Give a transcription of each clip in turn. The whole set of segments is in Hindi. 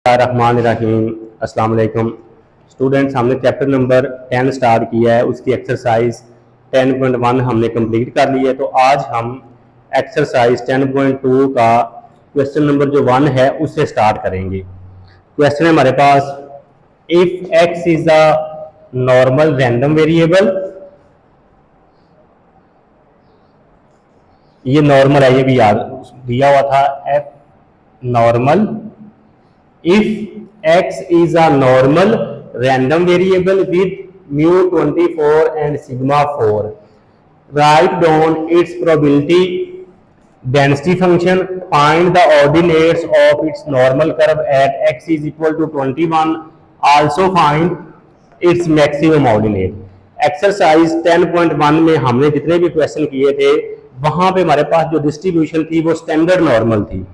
रहमानिर्रहीम। अस्सलाम वालेकुम स्टूडेंट्स, हमने चैप्टर नंबर 10 स्टार्ट किया है। उसकी एक्सरसाइज 10.1 हमने कंप्लीट कर ली है। तो आज हम एक्सरसाइज 10.2 का क्वेश्चन नंबर जो 1 है उससे स्टार्ट करेंगे। क्वेश्चन है हमारे पास, if x is a normal random variable, ये नॉर्मल है, ये भी याद दिया हुआ था, F normal. If x is a normal random variable with mu 24 and sigma 4, write down its probability density function, find the ordinates of its normal curve at x is equal to 21, also find its maximum ordinate। Exercise 10.1 में हमने जितने भी क्वेश्चन किए थे वहां पे हमारे पास जो डिस्ट्रीब्यूशन थी वो स्टैंडर्ड नॉर्मल थी।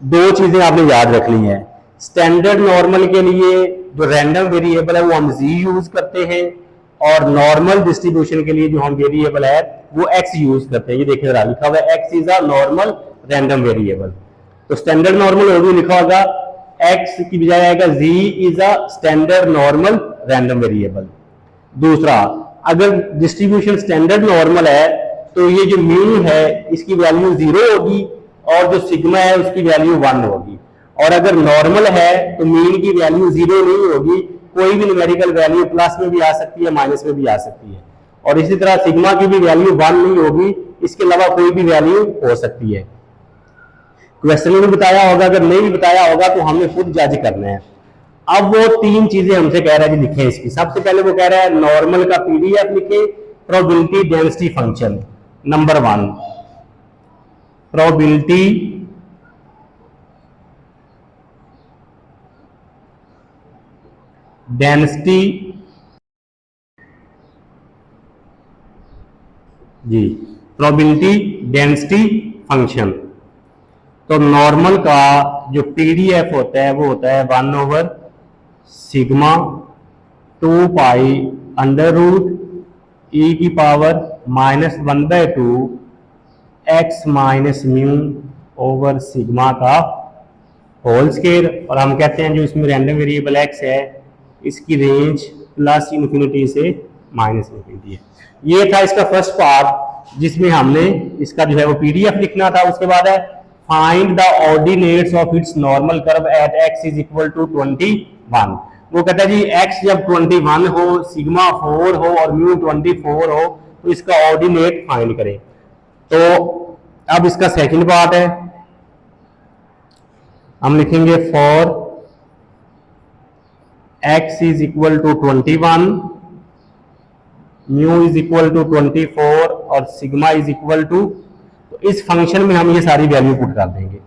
दो चीजें आपने याद रख ली हैं। स्टैंडर्ड नॉर्मल के लिए जो रैंडम वेरिएबल है वो हम z यूज करते हैं, और नॉर्मल डिस्ट्रीब्यूशन के लिए जो हम वेरिएबल है वो x यूज करते हैं। ये देखिए जरा, लिखा हुआ है x is a normal random variable. तो स्टैंडर्ड नॉर्मल और भी लिखा होगा, x की बजाय आएगा z is a standard normal random variable. दूसरा, अगर डिस्ट्रीब्यूशन स्टैंडर्ड नॉर्मल है तो ये जो म्यू है इसकी वैल्यू 0 होगी और जो सिग्मा है उसकी वैल्यू 1 होगी। और अगर नॉर्मल है तो मीन की वैल्यू 0 नहीं होगी, कोई भी न्यूमेरिकल वैल्यू प्लस में भी आ सकती है, माइनस में भी आ सकती है। और इसी तरह सिग्मा की भी वैल्यू 1 नहीं होगी, इसके अलावा कोई भी वैल्यू हो सकती है। क्वेश्चन में भी बताया होगा, अगर नहीं भी बताया होगा तो हमने खुद जज करना है। अब वो तीन चीजें हमसे कह रहा है कि लिखें इसकी। सबसे पहले वो कह रहा है नॉर्मल का पीडीएफ लिखे, probability density function number 1, probability density जी, प्रोबेबिलिटी डेंसिटी फंक्शन। तो नॉर्मल का जो पीडीएफ होता है वो होता है 1 sigma 2 pi under root e की power -1/2 x minus mu over sigma का होल स्केयर। और हम कहते हैं जो इसमें रैंडम वेरिएबल x है इसकी रेंज प्लस इन्फिनिटी से माइनस इन्फिनिटी है। ये था इसका फर्स्ट पार्ट जिसमें हमने इसका जो है वो पीडीएफ लिखना था। उसके बाद है find the ordinates of its normal curve at x is equal to 21। वो कहता है जी x जब 21 हो, सिग्मा 4 हो और म्यू 24 हो तो इसका ऑर्डिनेट फाइंड करें। तो अब इसका सेकंड पार्ट है, हम लिखेंगे for x is equal to 21, mu is equal to 24 और सिग्मा इज इक्वल टू, तो इस फंक्शन में हम ये सारी वैल्यू पुट कर देंगे।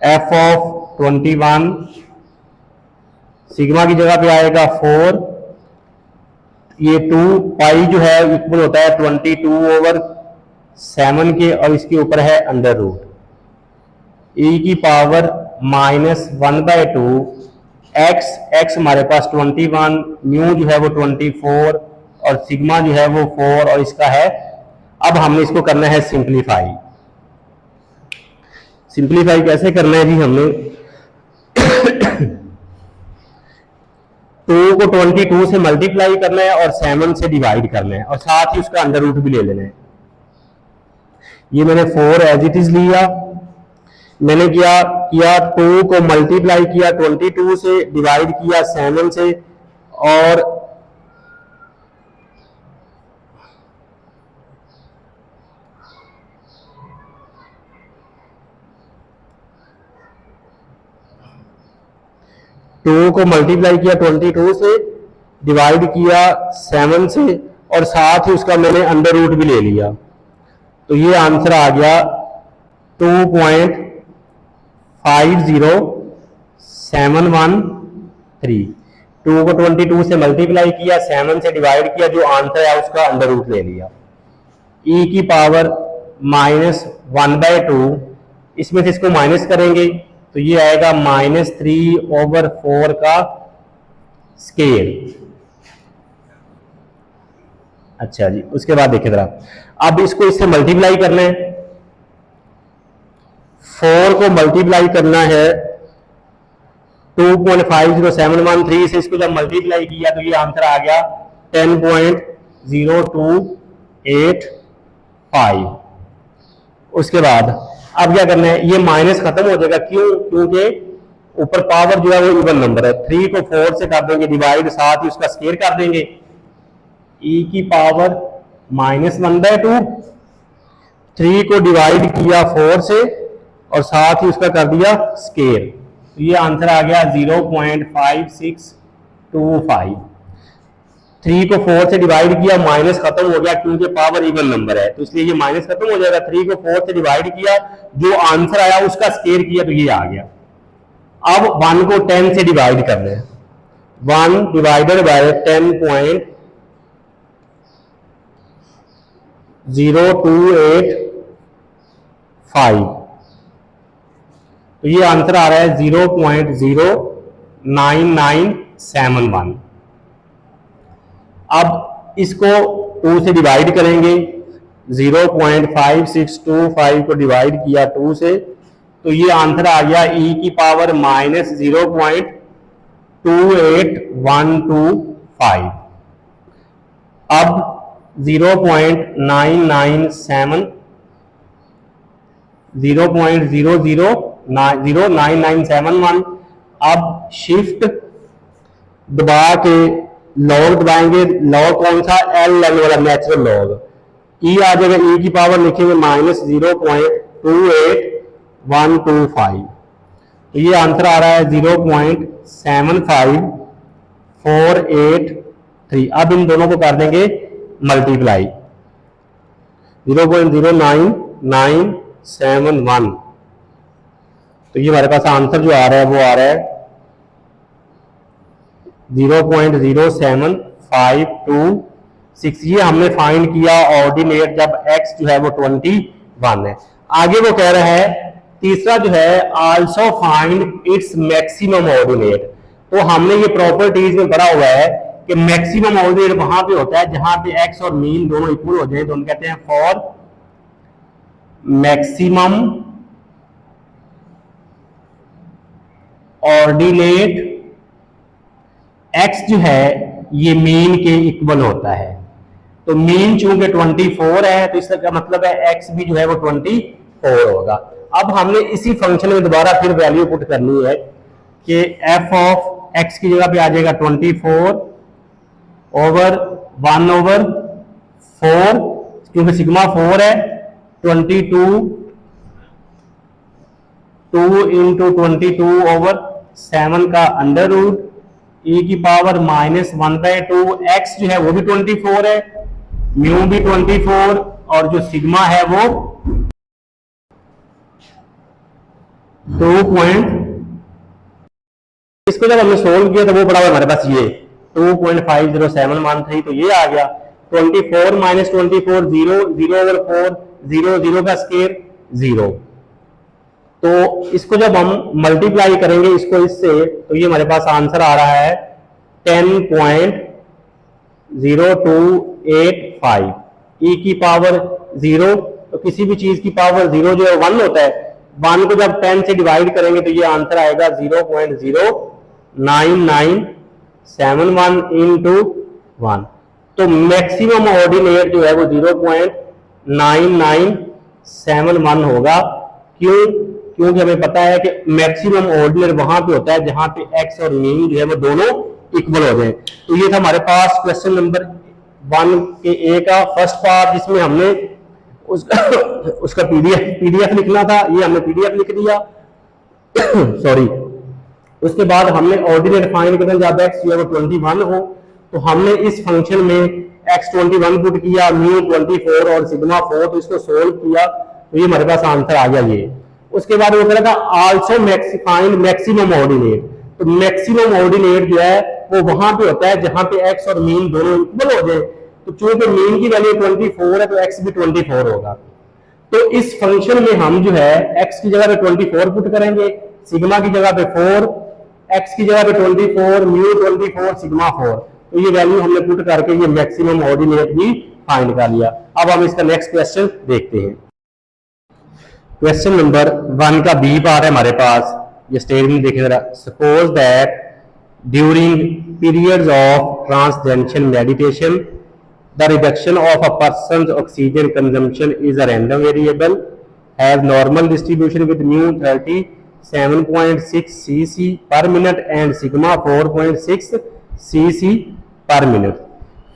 f ऑफ 21 सिग्मा की जगह पे आएगा 4, ये 2 पाई जो है इक्वल होता है 22/7 के, और इसके ऊपर है अंडर रूट e की पावर -1/2 x हमारे पास 21, म्यू जो है वो 24 और सिग्मा जो है वो 4 और इसका है। अब हमने इसको करना है सिंप्लीफाई। सिंप्लीफाई कैसे करना है जी, हमने 2 को 22 से मल्टीप्लाई करना है और 7 से डिवाइड करना है और साथ ही उसका अंडर रूट भी ले लेना है। ये मैंने 4 एज इट इज लिया, मैंने किया 2 को मल्टीप्लाई किया 22 से, डिवाइड किया 7 से, और टू को मल्टीप्लाई किया 22 से, डिवाइड किया 7 से, और साथ ही उसका मैंने अंडर रूट भी ले लिया। तो ये आंसर आ गया 2.50713। 2 को 22 से मल्टीप्लाई किया, 7 से डिवाइड किया, जो आंसर है उसका अंडर रूट ले लिया। e की पावर -1/2, इसमें से इसको माइनस करेंगे तो ये आएगा -3/4 का स्केयर। अच्छा जी, उसके बाद देखिए जरा, अब इसको इससे मल्टीप्लाई करना है। 4 को मल्टीप्लाई करना है 2.50713 से इसको जब मल्टीप्लाई किया तो ये आंसर आ गया 10.0285। उसके बाद अब क्या करना है, ये माइनस खत्म हो जाएगा, क्यों? क्योंकि ऊपर पावर जो है वो इवन नंबर है। 3 को 4 से कर देंगे डिवाइड, साथ ही उसका स्केयर कर देंगे, e की पावर -1/2। 3 को डिवाइड किया 4 से और साथ ही उसका कर दिया स्केयर, तो ये आंसर आ गया 0.5625। 3 को 4 से डिवाइड किया, माइनस खत्म हो गया क्योंकि पावर इवन नंबर है, तो इसलिए ये माइनस खत्म हो जाएगा। 3 को 4 से डिवाइड किया, जो आंसर आया उसका स्केयर किया, तो ये आ गया। अब 1 को 10 से डिवाइड करना है, 1 डिवाइडेड बाय 10.0285, तो ये आंसर आ रहा है 0.09971। अब इसको 2 से डिवाइड करेंगे, 0.5625 को डिवाइड किया 2 से, तो ये आंसर आ गया e की पावर -0.28125। अब 0.0099971, अब शिफ्ट दबा के लॉग दबाएंगे। लॉग कौन सा? एल वाला नेचुरल लॉग। ई आ जाएगा, ई की पावर लिखेंगे -0.28125, तो ये आंसर आ रहा है 0.75483। अब इन दोनों को कर देंगे मल्टीप्लाई, 0.09971, तो ये हमारे पास आंसर जो आ रहा है वो आ रहा है 0.07526। ये हमने फाइंड किया ऑर्डिनेट जब x जो है वो 21 है। आगे वो कह रहा है तीसरा जो है also find its maximum ordinate. तो हमने ये प्रॉपर्टीज में पढ़ा हुआ है कि मैक्सिमम ऑर्डिनेट वहां पे होता है जहां पे x और मीन दोनों इक्वल हो जाए, तो हम कहते हैं फॉर मैक्सिमम ऑर्डिनेट x जो है ये मीन के इक्वल होता है। तो मीन चूंकि 24 है, तो इसका मतलब है x भी जो है वो 24 होगा। अब हमने इसी फंक्शन में दोबारा फिर वैल्यू पुट करनी है कि f ऑफ x की जगह पे आ जाएगा 24 ओवर 1/4, क्योंकि सिग्मा 4 है, 22 2 इंटू 22 ओवर 7 का अंडर रूट, e की पावर -1/2। x जो है वो भी 24 है, म्यू भी 24, और जो सिग्मा है वो 2 इसको जब हमने सोल्व किया तो वो पड़ा हुआ हमारे पास ये 2.50713, तो ये आ गया 24 - 24 0 0/4 0 0 का स्केयर 0। तो इसको जब हम मल्टीप्लाई करेंगे इसको इससे, तो ये हमारे पास आंसर आ रहा है 10.0285। e की पावर 0, तो किसी भी चीज की पावर 0 जो है 1 होता है, 1 को जब 10 से डिवाइड करेंगे तो ये आंसर आएगा 0.09971 इंटू 1। तो मैक्सिमम ऑर्डिनेट जो है वो 0.9971 होगा। क्यों? क्योंकि हमें पता है कि मैक्सिमम ऑर्डिनेट वहां पे होता है जहां पे x और मीन जो है वो दोनों इक्वल हो जाए। तो ये था हमारे पास क्वेश्चन नंबर 1 के ए का फर्स्ट पार्ट, जिसमें हमने उसका पीडीएफ लिखना था, ये हमने पीडीएफ लिख दिया सॉरी। उसके बाद हमने ऑर्डिनेट फाइंड करना, जब x जो है वो 21 हो, तो हमने इस फंक्शन में x 21 पुट किया, म्यू 24 और सिग्मा 4, तो इसको सोल्व किया, तो ये हमारे पास आंसर आ गया ये। उसके बाद वो करेगा आल्सो फाइंड मैक्सिमम ऑर्डिनेट। तो मैक्सिमम ऑर्डिनेट जो है वो वहां पे होता है जहां पे x और मीन दोनों इक्वल हो जाए। तो चूंकि मीन की वैल्यू 24 है तो x भी 24 होगा। तो इस फंक्शन में हम जो है x की जगह पे 24 पुट करेंगे, सिग्मा की जगह पे 4, x की जगह पे 24, म्यू 24, सिग्मा 4, तो ये वैल्यू हमने पुट करके ये मैक्सिमम ऑर्डिनेट भी फाइंड कर लिया। अब हम इसका नेक्स्ट क्वेश्चन देखते हैं। क्वेश्चन नंबर 1 का बी पार्ट है हमारे पास, ये स्टेटमेंट देखें जरा, suppose that during periods of transcendental meditation the reduction of a person's oxygen consumption is a random variable has normal distribution with mu 37.6 cc per minute and sigma 4.6 cc per minute.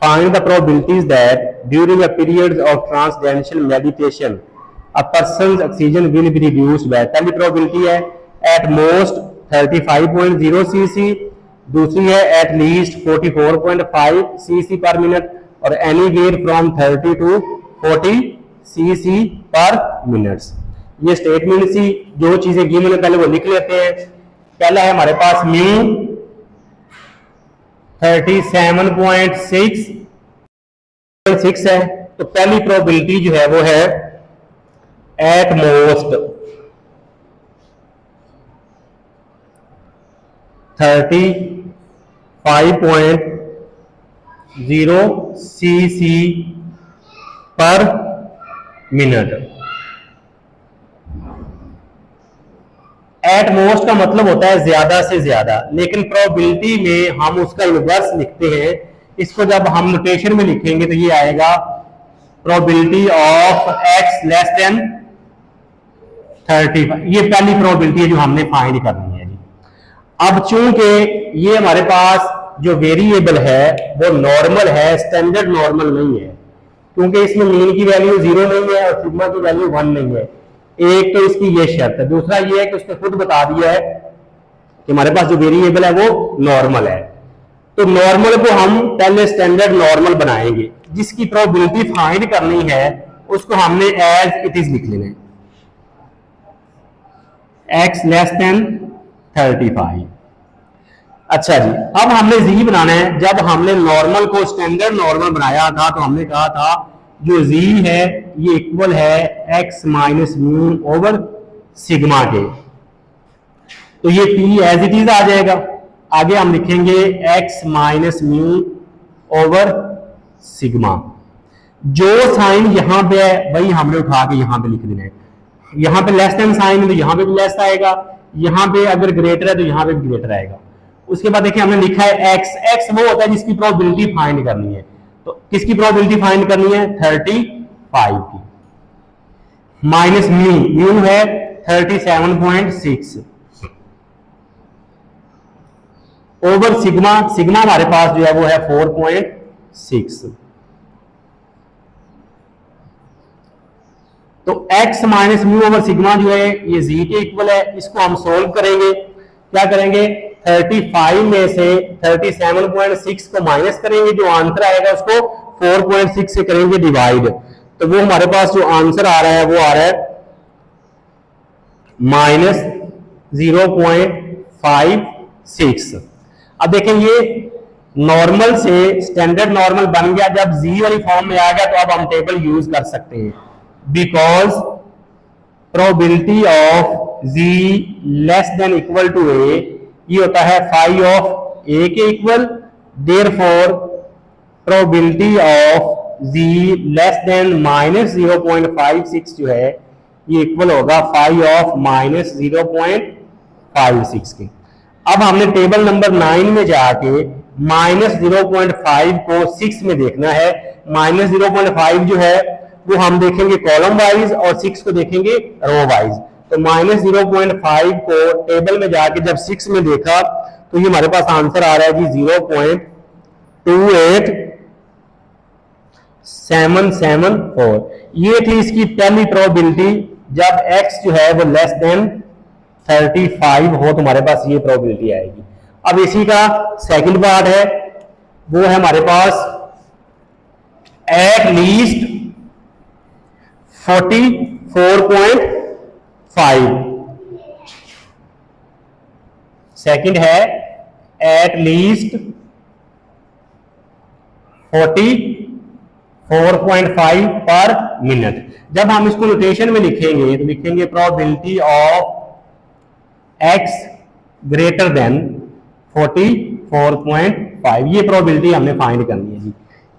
Find the probabilities that during a period of transcendental meditation a person's oxygen will be reduced by, पहली probability है at most 35.0 cc, दूसरी है at least 44.5 cc per minute और anywhere from 30 to 40 cc per minute. ये स्टेटमेंट सी जो चीजें गिवन है पहले वो लिख लेते हैं। पहला है हमारे पास म्यू 37.6 है, तो पहली प्रोबेबिलिटी जो है वो है एट मोस्ट 35.0 cc पर मिनट। एट मोस्ट का मतलब होता है ज्यादा से ज्यादा, लेकिन प्रोबेबिलिटी में हम उसका इनवर्स लिखते हैं। इसको जब हम नोटेशन में लिखेंगे तो ये आएगा probability of x less than 35। ये पहली प्रोबेबिलिटी है जो हमने फाइंड करनी है जी। अब चूंकि ये हमारे पास जो वेरिएबल है वो नॉर्मल है, स्टैंडर्ड नॉर्मल नहीं है, क्योंकि इसमें मीन की वैल्यू 0 नहीं है और सिग्मा की वैल्यू 1 नहीं है। एक तो इसकी ये शर्त है, दूसरा ये है कि उसने खुद बता दिया है कि हमारे पास जो वेरिएबल है वो नॉर्मल है। तो नॉर्मल को हम पहले स्टैंडर्ड नॉर्मल बनाएंगे, जिसकी प्रोबेबिलिटी फाइंड करनी है उसको हमने एज इट इज लिख लेना है, एक्स लेस देन 35। अच्छा जी, अब हमने जी बनाना है। जब हमने नॉर्मल को स्टैंडर्ड नॉर्मल बनाया था तो हमने कहा था जो जी है ये इक्वल है x minus mu over sigma के, तो ये पी एज इट इज आ जाएगा। आगे हम लिखेंगे x minus mu over sigma. जो साइन यहां पे है वही हमने उठा के यहां पे लिख देना है। यहां पे लेस देन साइन है तो यहां पे भी लेस आएगा, यहां पे अगर ग्रेटर है तो यहां पे भी ग्रेटर आएगा। उसके बाद देखिए हमने लिखा है एक्स, एक्स वो होता है जिसकी प्रोबेबिलिटी फाइंड करनी है। तो किसकी प्रोबेबिलिटी फाइंड करनी है? 35 की। माइनस म्यू, म्यू है 37.6 ओवर सिग्मा, सिग्मा हमारे पास जो है वो है 4.6। तो x minus mu over sigma जो है ये z के इक्वल है। इसको हम सोल्व करेंगे। क्या करेंगे? 35 में से 37.6 को माइनस करेंगे, जो आंसर आएगा उसको 4.6 से करेंगे डिवाइड, तो वो हमारे पास जो आंसर आ रहा है वो आ रहा है माइनस 0.56। अब देखें ये नॉर्मल से स्टैंडर्ड नॉर्मल बन गया। जब जी वाली फॉर्म में आ गया तो अब हम टेबल यूज कर सकते हैं, because probability of Z less than equal to a ये होता है फाई ऑफ ए के equal. Therefore probability of Z less than minus 0.56 जो है ये इक्वल होगा फाई ऑफ माइनस 0.56 के। अब हमने टेबल नंबर 9 में जाके माइनस 0.5 को 6 में देखना है। माइनस 0.5 जो है वो हम देखेंगे कॉलम वाइज और 6 को देखेंगे रो वाइज। तो माइनस 0.5 को टेबल में जाके जब 6 में देखा तो ये हमारे पास आंसर आ रहा है जी 0.28774। ये थी इसकी पहली प्रोबेबिलिटी। जब x जो है वो लेस देन 35 हो तो हमारे पास ये प्रोबेबिलिटी आएगी। अब इसी का सेकंड पार्ट है, वो है हमारे पास एट लीस्ट 44.5। सेकंड है एट लीस्ट 44.5 पर मिनट। जब हम इसको नोटेशन में लिखेंगे तो लिखेंगे probability of x greater than 44.5। ये प्रोबेबिलिटी हमने फाइंड करनी है जी।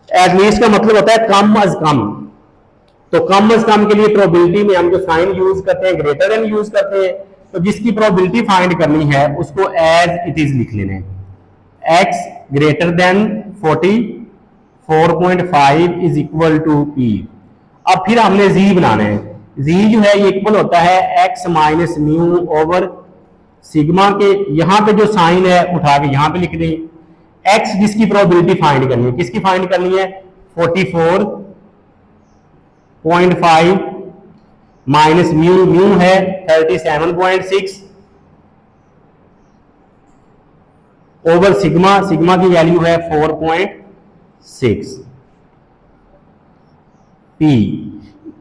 एटलीस्ट का मतलब होता है कम अज कम, तो कम अज कम के लिए प्रोबेबिलिटी में हम जो साइन यूज करते हैं ग्रेटर देन यूज करते हैं। तो जिसकी प्रोबेबिलिटी फाइंड करनी है उसको एज इट इज लिख लेना है, x greater than 44.5 is equal to p। अब फिर हमने z बनाना है, z जो है ये इक्वल होता है x minus mu over sigma के, यहां पे जो साइन है उठा के यहां पे लिख दें, x जिसकी प्रोबेबिलिटी फाइंड करनी है, किसकी फाइंड करनी है 44.5 माइनस म्यू, म्यू है 37.6 ओवर सिग्मा, सिग्मा की वैल्यू है 4.6 p।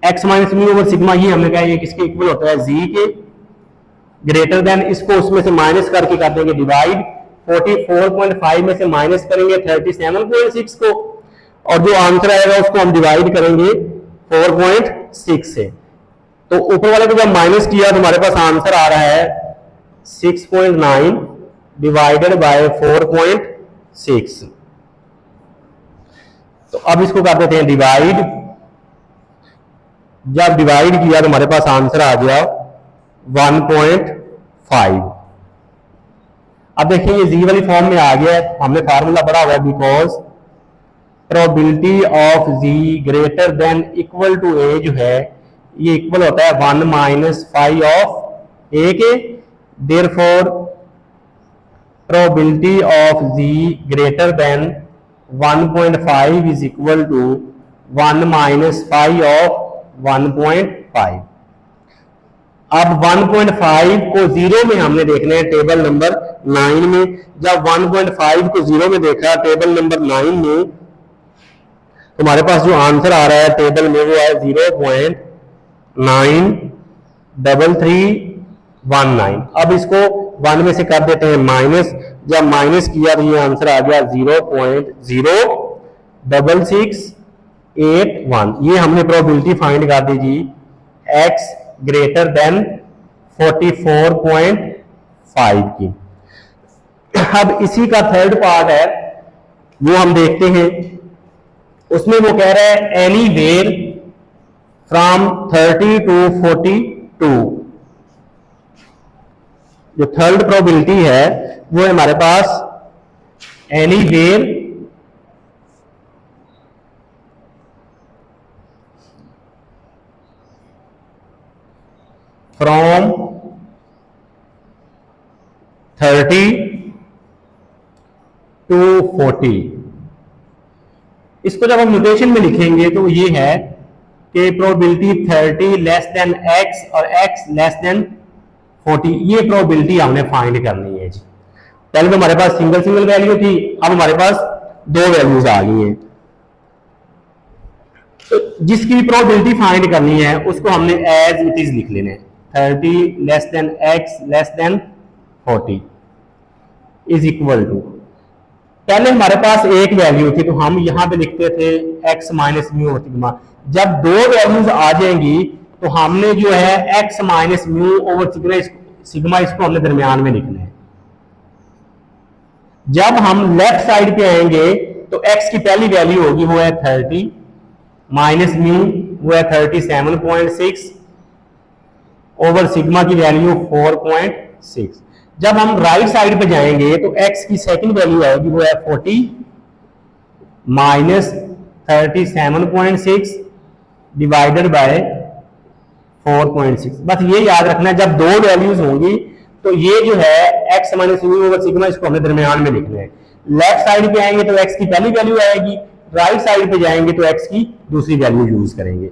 x minus mu over sigma ये हमने कहा ये किसके इक्वल होता है z के, ग्रेटर देन इसको उसमें से माइनस करके कर देंगे डिवाइड, 44.5 में से माइनस करेंगे 37.6 को, और जो आंसर आएगा उसको हम डिवाइड करेंगे 4.6 से। तो ऊपर वाले को जब माइनस किया तो हमारे पास आंसर आ रहा है 6.9 डिवाइडेड बाय 4.6। तो अब इसको कर देते हैं डिवाइड, जब डिवाइड किया तो हमारे पास आंसर आ गया 1.5। अब देखिए ये जी वाली फॉर्म में आ गया, हमने फार्मूला पढ़ा हुआ है, because probability of ji greater than equal to a जो है ये इक्वल होता है 1 माइनस 5 ऑफ ए के, therefore probability of ji greater than 1.5 is equal to 1 minus 5 of 1.5। अब 1.5 को जीरो में हमने देखना है टेबल नंबर 9 में, जब 1.5 को जीरो में देखा टेबल नंबर 9 में तो हमारे पास जो आंसर आ रहा है टेबल में वो है 0.93319। अब इसको 1 में से कर देते हैं माइनस, जब माइनस किया तो ये आंसर आ गया 0.06681। ये हमने प्रोबेबिलिटी फाइंड कर दी जी x ग्रेटर देन 44.5 की। अब इसी का थर्ड पार्ट है वो हम देखते हैं, उसमें वो कह रहा है एनी वेयर फ्रॉम 30 टू 42। जो थर्ड प्रोबेबिलिटी है वो है हमारे पास एनी वेयर फ्रॉम 30 टू 40। इसको जब हम नोटेशन में लिखेंगे तो ये है कि प्रोबेबिलिटी 30 लेस देन x और x लेस देन 40, ये प्रोबेबिलिटी हमने फाइंड करनी है जी। पहले तो हमारे पास सिंगल सिंगल वैल्यू थी, अब हमारे पास दो वैल्यूज आ गई हैं। तो जिसकी प्रोबेबिलिटी फाइंड करनी है उसको हमने एज इट इज लिख लेना है, 30 less than x less than 40 is equal to, पहले हमारे पास एक वैल्यू थी तो हम यहां पे लिखते थे x माइनस म्यू और सिग्मा। जब दो वैल्यूज आ जाएंगी तो हमने जो है x minus mu over sigma इसको हमने दरमियान में लिखना है। जब हम लेफ्ट साइड पे आएंगे तो x की पहली वैल्यू होगी वो है 30 माइनस म्यू वो है 37.6 ओवर सिग्मा की वैल्यू 4.6। जब हम राइट साइड पे जाएंगे तो x की सेकंड वैल्यू आएगी वो है 40 माइनस 37.6 डिवाइडेड बाय 4.6। बस ये याद रखना है, जब दो वैल्यूज होंगी तो ये जो है x minus mu over sigma इसको हमने दरमियान में लिखना है। लेफ्ट साइड पे आएंगे तो x की पहली वैल्यू आएगी, राइट साइड पे जाएंगे तो x की दूसरी वैल्यू यूज करेंगे।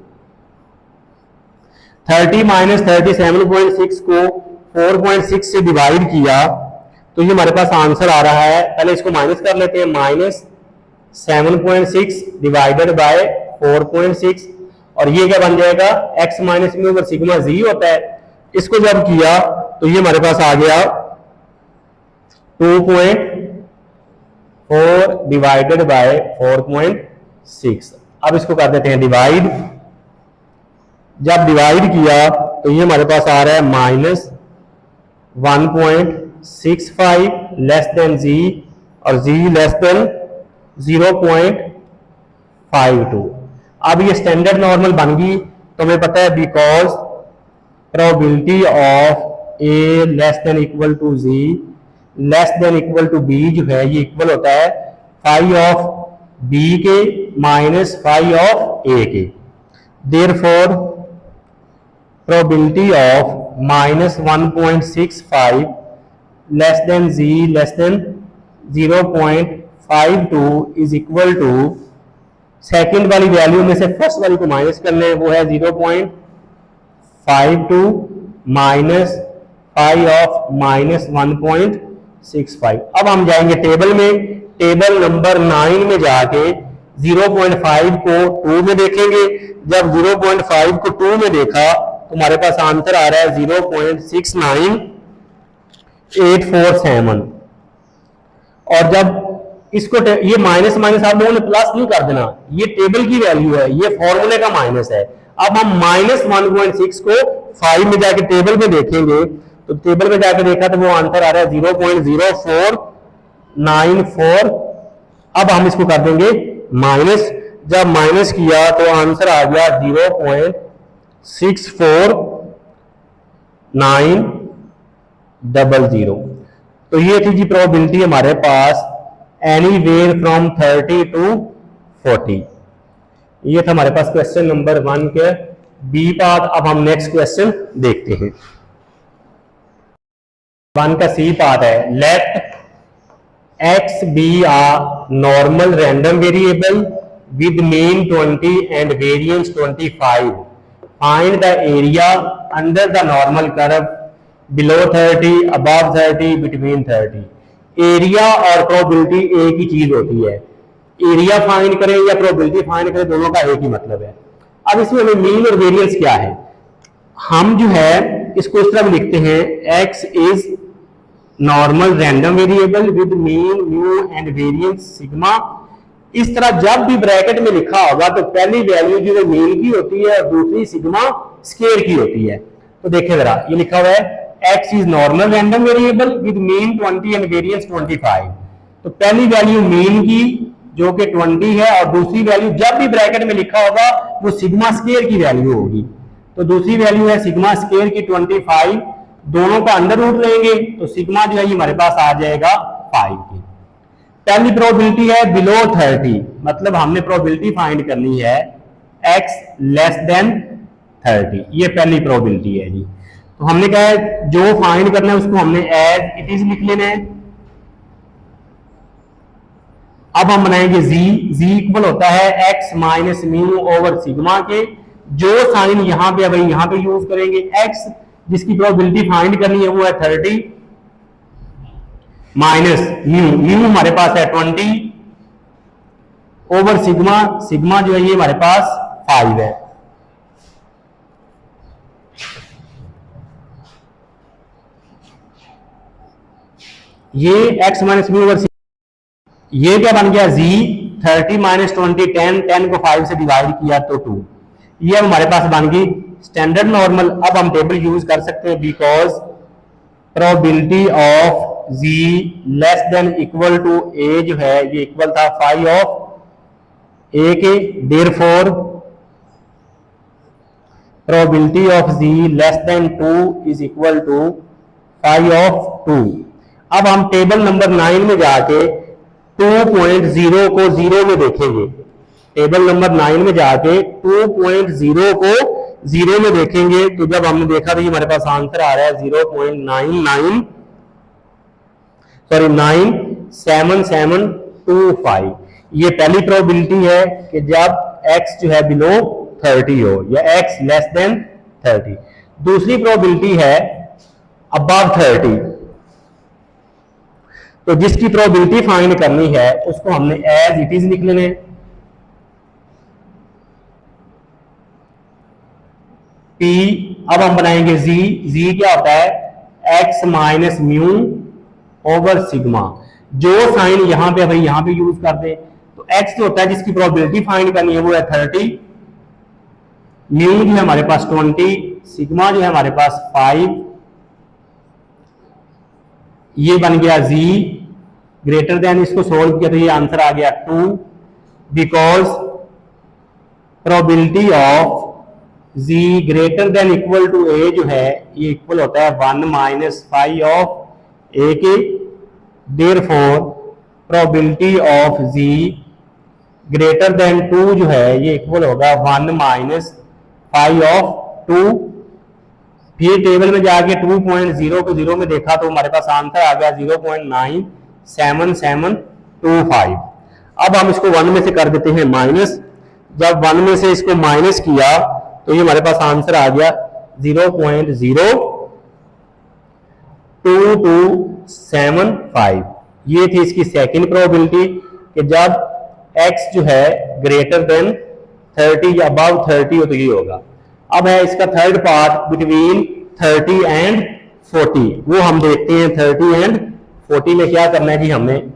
30 माइनस 37.6 को 4.6 से डिवाइड किया तो ये हमारे पास आंसर आ रहा है, पहले इसको माइनस कर लेते हैं, माइनस 7.6 डिवाइडेड बाय 4.6 और ये क्या बन जाएगा x minus mu over sigma Z होता है। इसको जब किया तो ये हमारे पास आ गया 2.4 डिवाइडेड बाय 4.6। अब इसको कर देते हैं डिवाइड, जब डिवाइड किया तो ये हमारे पास आ रहा है माइनस 1.65 लेस देन जी और जी लेस देन 0.52। अब ये स्टैंडर्ड नॉर्मल बन गई तो हमें पता है because probability of A less than equal to G less than equal to B जो है ये इक्वल होता है फाई ऑफ बी के माइनस फाई ऑफ ए के। Therefore probability of minus 1.65 less than z less than 0.52 is equal to second वाली वैल्यू में से फर्स्ट वाली को माइनस कर लें, वो है 0.52 माइनस फाइव ऑफ माइनस 1.65। अब हम जाएंगे टेबल में, टेबल नंबर 9 में जाके 0.5 को 2 में देखेंगे। जब 0.5 को 2 में देखा तो हमारे पास आंसर आ रहा है 0.69847। और जब इसको ये माइनस माइनस आप लोगों ने प्लस नहीं कर देना, ये टेबल की वैल्यू है, ये फॉर्मूले का माइनस है। अब हम माइनस 1.6 को 5 में जाके टेबल में देखेंगे, तो टेबल में जाके देखा तो वो आंसर आ रहा है 0.0494। अब हम इसको कर देंगे माइनस, जब माइनस किया तो आंसर आ गया 0.64900। तो ये थी जी प्रोबेबिलिटी हमारे पास एनीवेयर फ्रॉम 30 to 40। ये था हमारे पास क्वेश्चन नंबर 1 के बी पार्ट। अब हम नेक्स्ट क्वेश्चन देखते हैं। 1 का सी पार्ट है, late x be a normal random variable with mean 20 and variance 25. Find the area under the normal curve below 30, above 30, between 30. Area और प्रोबेबिलिटी एक ही चीज होती है। एरिया फाइंड करें या प्रोबेबिलिटी फाइंड करें, दोनों का एक ही मतलब है। अब इसमें हमें मीन और वेरिएंस क्या है, हम जो है इसको इस तरह लिखते हैं, x is normal random variable with mean mu and variance sigma. इस तरह जब भी ब्रैकेट में लिखा होगा तो पहली वैल्यू जो है मीन की होती है और दूसरी सिग्मा स्क्वायर की होती है। तो देखें जरा, ये लिखा हुआ है x is normal random variable with mean 20 and variance 25। तो पहली वैल्यू मीन की जो कि 20 है और दूसरी वैल्यू जब भी ब्रैकेट में लिखा होगा वो सिग्मा स्क्वायर की वैल्यू होगी। तो दूसरी वैल्यू है सिग्मा स्क्वायर की 25, दोनों का अंडर रूट लेंगे तो सिग्मा जो है ये हमारे पास आ जाएगा 5 की। पहली प्रोबेबिलिटी है बिलो 30, मतलब हमने प्रोबेबिलिटी फाइंड करनी है x लेस देन 30, ये पहली प्रोबेबिलिटी है जी। तो हमने कहा है जो फाइंड करना है उसको हमने एज इट इज लिख लेना है। अब हम बनाएंगे z इक्वल होता है x minus mu over sigma के। जो साइन यहां पे भाई यहां पे यूज करेंगे, x जिसकी प्रोबेबिलिटी फाइंड करनी है वो है 30 माइनस म्यू हमारे पास है 20 ओवर सिग्मा, सिग्मा जो है ये हमारे पास 5 है। ये x माइनस म्यू ओवर, ये क्या बन गया z 30 माइनस 20, 10 को 5 से डिवाइड किया तो 2। ये हमारे पास बन गई स्टैंडर्ड नॉर्मल। अब हम टेबल यूज कर सकते हैं, because probability of z less than equal to a जो है ये इक्वल था 5 ऑफ a के। Therefore probability of z less than 2 is equal to 5 of 2। अब हम टेबल नंबर 9 में जाके 2.0 को 0 में देखेंगे। टेबल नंबर 9 में जाके 2.0 को 0 में देखेंगे तो जब हमने देखा तो ये हमारे पास आंसर आ रहा है 97725। ये पहली प्रोबेबिलिटी है कि जब x जो है बिलो 30 हो या x लेस देन 30। दूसरी प्रोबेबिलिटी है अबव 30, तो जिसकी प्रोबेबिलिटी फाइंड करनी है उसको हमने एज इट इज लिख लेना है। P, अब हम बनाएंगे z क्या होता है x minus mu over sigma. जो साइन यहां पे भाई यहां पे यूज कर दे, तो x जो होता है जिसकी प्रोबेबिलिटी फाइंड करनी है वो है 30, म्यू जो है हमारे पास 20, सिग्मा जो है हमारे पास 5। ये बन गया z ग्रेटर देन, इसको सोल्व किया तो ये आंसर आ गया 2, because probability of z greater than equal to a जो है ये इक्वल होता है 1 माइनस फाइव ऑफ a के, therefore probability of z greater than 2 जो है ये इक्वल होगा 1 माइनस फाइव ऑफ 2। फिर टेबल में जाके 2.0 को 0 में देखा तो हमारे पास आंसर आ गया 0.97725। अब हम इसको 1 में से कर देते हैं माइनस। जब 1 में से इसको माइनस किया तो ये हमारे पास आंसर आ गया 0.02275। ये थी इसकी सेकंड प्रोबेबिलिटी कि जब x जो है ग्रेटर देन 30 या अबव 30 हो तो ये होगा। अब है इसका थर्ड पार्ट बिटवीन 30 एंड 40, वो हम देखते हैं 30 एंड 40 में क्या करना है जी। हमें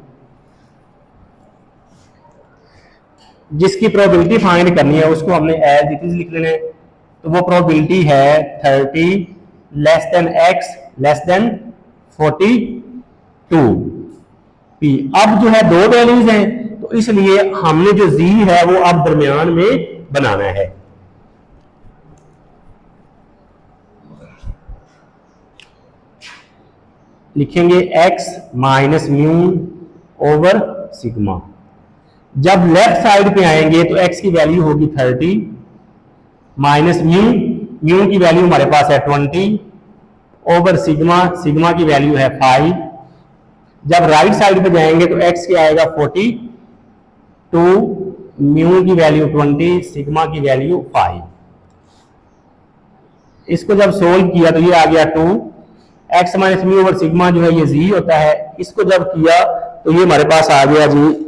जिसकी प्रोबेबिलिटी फाइंड करनी है उसको हमने एज इट इज लिख लेना है। तो वो प्रोबेबिलिटी है 30 less than x less then 42 p। अब जो है दो वैल्यूज हैं तो इसलिए हमने जो z है वो अब दरमियान में बनाना है। लिखेंगे x minus mu over sigma. जब लेफ्ट साइड पे आएंगे तो x की वैल्यू होगी 30 माइनस म्यू, म्यू की वैल्यू हमारे पास है 20 ओवर सिग्मा, सिग्मा की वैल्यू है 5। जब राइट साइड पे जाएंगे तो x की आएगा 42, म्यू की वैल्यू 20, सिग्मा की वैल्यू 5। इसको जब सोल्व किया तो ये आ गया 2। x minus mu over sigma जो है ये z होता है। इसको जब किया तो ये हमारे पास आ गया जी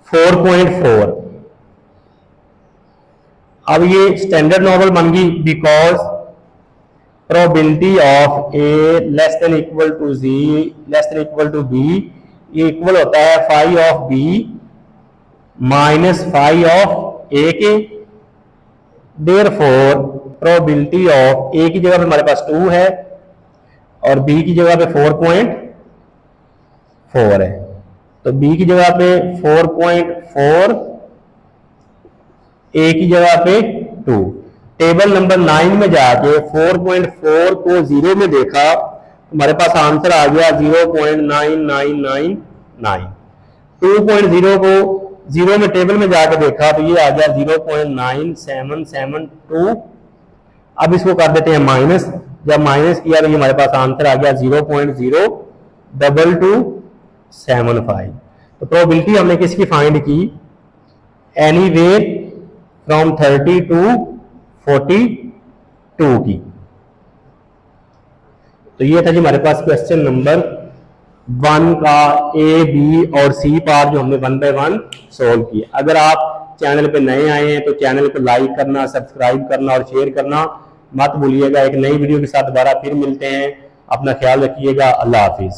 4.4। अब ये स्टैंडर्ड नॉर्मल बन गई because probability of a less than equal to z less than equal to b ये इक्वल होता है 5 of b minus 5 of a के। देयरफॉर प्रोबेबिलिटी ऑफ a की जगह पे हमारे पास 2 है और b की जगह पे 4.4 है। तो b की जगह पे 4.4, a की जगह पे 2। टेबल नंबर 9 में जाके 4.4 को 0 में देखा तो हमारे पास आंसर आ गया 0.9999। 2.0 को 0 में टेबल में जाके देखा तो ये आ गया 0.9772। अब इसको कर देते हैं माइनस। जब माइनस किया तो ये हमारे पास आंसर आ गया 0.02275। तो प्रोबेबिलिटी हमने किसकी फाइंड की, एनीवेयर फ्रॉम 30 टू 42 की। तो ये था जी हमारे पास क्वेश्चन नंबर 1 का A, B और C पार्ट जो हमने 1 बाय 1 सोल्व किया। अगर आप चैनल पे नए आए हैं तो चैनल को लाइक करना, सब्सक्राइब करना और शेयर करना मत भूलिएगा। एक नई वीडियो के साथ दोबारा फिर मिलते हैं। अपना ख्याल रखिएगा। अल्लाह हाफिज।